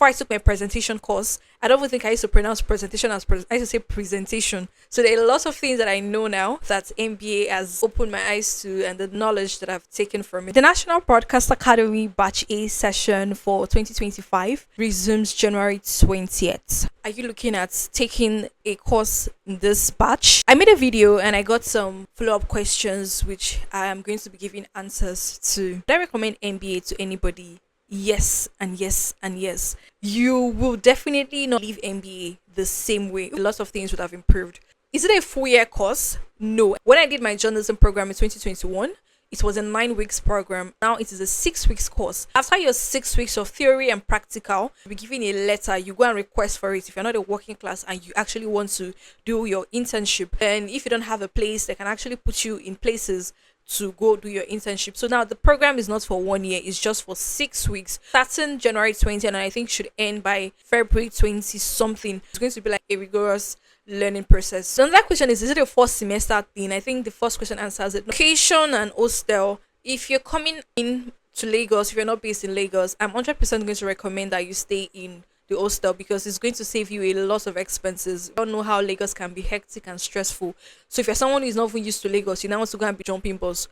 before I took my presentation course, I don't even think I used to pronounce presentation as I used to say presentation. So there are lots of things that I know now that MBA has opened my eyes to and the knowledge that I've taken from it. The National Broadcast Academy Batch A session for 2025 resumes January 20th. Are you looking at taking a course in this batch? I made a video and I got some follow-up questions which I am going to be giving answers to. Would I recommend MBA to anybody? Yes and yes and yes. You will definitely not leave MBA the same way. Lots of things would have improved. Is it a full year course? No. When I did my journalism program in 2021, it was a 9 weeks program. Now it is a 6 weeks course. After your 6 weeks of theory and practical, you'll be given a letter. You go and request for it. If you're not a working class and you actually want to do your internship, and if you don't have a place, they can actually put you in places to go do your internship. So now the program is not for 1 year, it's just for 6 weeks, starting January 20 and I think should end by February 20 something. It's going to be like a rigorous learning process. So another question is it a first semester thing? I think the first question answers it. Location and hostel. If you're coming in to Lagos, if you're not based in Lagos, I'm 100% going to recommend that you stay in the hostel because it's going to save you a lot of expenses. You don't know how Lagos can be hectic and stressful. So if you're someone who is not even used to Lagos, you now want to go and be jumping bus.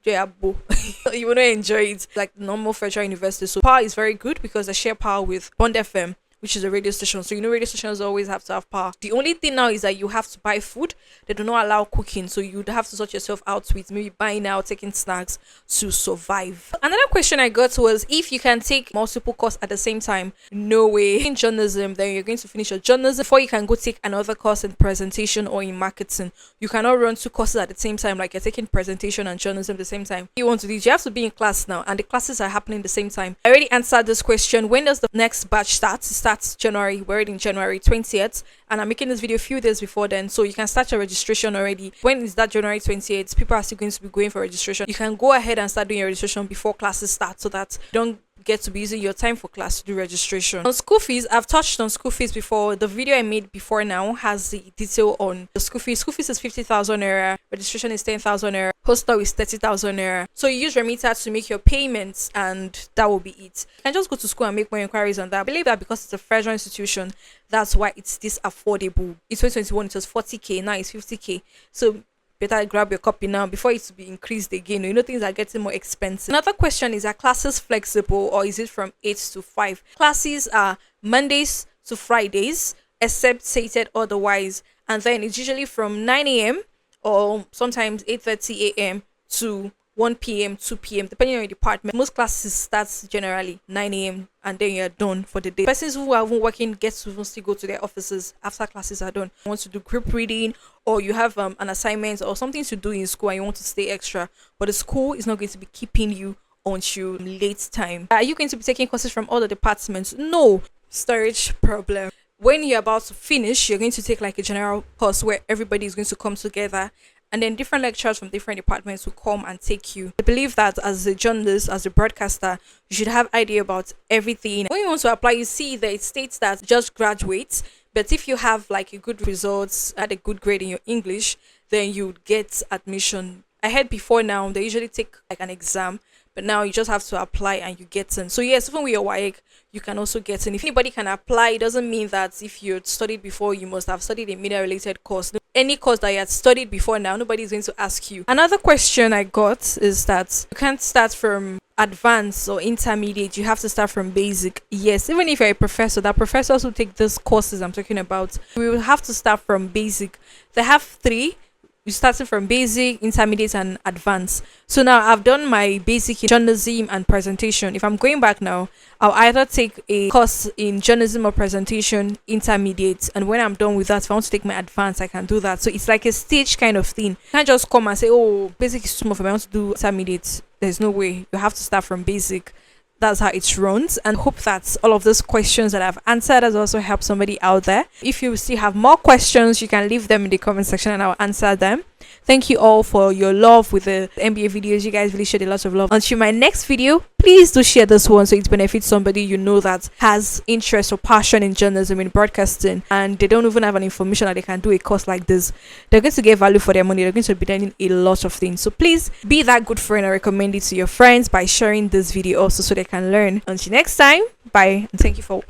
You will not enjoy it like normal federal university. So power is very good because they share power with Bond FM, which is a radio station. So radio stations always have to have power. The only thing now is that you have to buy food. They do not allow cooking, so you'd have to sort yourself out with maybe buying out, taking snacks to survive. Another question I got was if you can take multiple courses at the same time. No way. In journalism, then you're going to finish your journalism before you can go take another course in presentation or in marketing. You cannot run 2 courses at the same time, like you're taking presentation and journalism at the same time. You want to do it, you have to be in class now, and the classes are happening at the same time. I already answered this question. When does the next batch start? It starts January. We're already in January 20th, and I'm making this video a few days before then, so you can start your registration already. When is that January 28th? People are still going to be going for registration. You can go ahead and start doing your registration before classes start so that you don't get to be using your time for class to do registration. On school fees, I've touched on school fees before. The video I made before now has the detail on the school fees. School fees is 50,000 naira, registration is 10,000 naira, hostel is 30,000 naira. So you use Remita to make your payments and that will be it. You can just go to school and make more inquiries on that. I believe that because it's a federal institution, that's why it's this affordable. In 2021 it was 40k, now it's 50k. So better grab your copy now before it to be increased again. You know things are getting more expensive. Another question is, are classes flexible or is it from 8 to 5? Classes are Mondays to Fridays except stated otherwise, and then it's usually from 9 a.m. or sometimes 8:30 a.m. to 1 p.m., 2 p.m. depending on your department. Most classes starts generally 9 a.m. and then you're done for the day. Persons who are even working get to even still go to their offices after classes are done. You want to do group reading, or you have an assignment or something to do in school and you want to stay extra, but the school is not going to be keeping you until late time. Are you going to be taking courses from other departments? No. Storage problem. When you're about to finish, you're going to take like a general course where everybody is going to come together, and then different lecturers from different departments will come and take you. I believe that as a journalist, as a broadcaster, you should have idea about everything. When you want to apply, you see that it states that just graduate, but if you have like a good results, had a good grade in your English, then you would get admission. I heard before now, they usually take like an exam, but now you just have to apply and you get in. So yes, even with your WAEC, you can also get in. If anybody can apply, it doesn't mean that if you studied before, you must have studied a media-related course. Any course that you had studied before now, nobody is going to ask you. Another question I got is that you can't start from advanced or intermediate, you have to start from basic. Yes, even if you're a professor, that professors who take these courses I'm talking about, we will have to start from basic. They have 3. You started from basic, intermediate, and advanced. So now I've done my basic in journalism and presentation. If I'm going back now, I'll either take a course in journalism or presentation, intermediate, and when I'm done with that, if I want to take my advanced, I can do that. So it's like a stage kind of thing. You can't just come and say, oh, basic is too much for me, I want to do intermediate. There's no way. You have to start from basic. That's how it runs, and hope that all of those questions that I've answered has also helped somebody out there. If you still have more questions, you can leave them in the comment section and I'll answer them. Thank you all for your love with the MBA videos. You guys really showed a lot of love. Until my next video, please do share this one so it benefits somebody you know that has interest or passion in journalism, in broadcasting, and they don't even have an information that they can do a course like this. They're going to get value for their money. They're going to be learning a lot of things. So please be that good friend and recommend it to your friends by sharing this video also so they can learn. Until next time, bye, and thank you for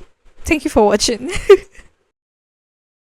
watching.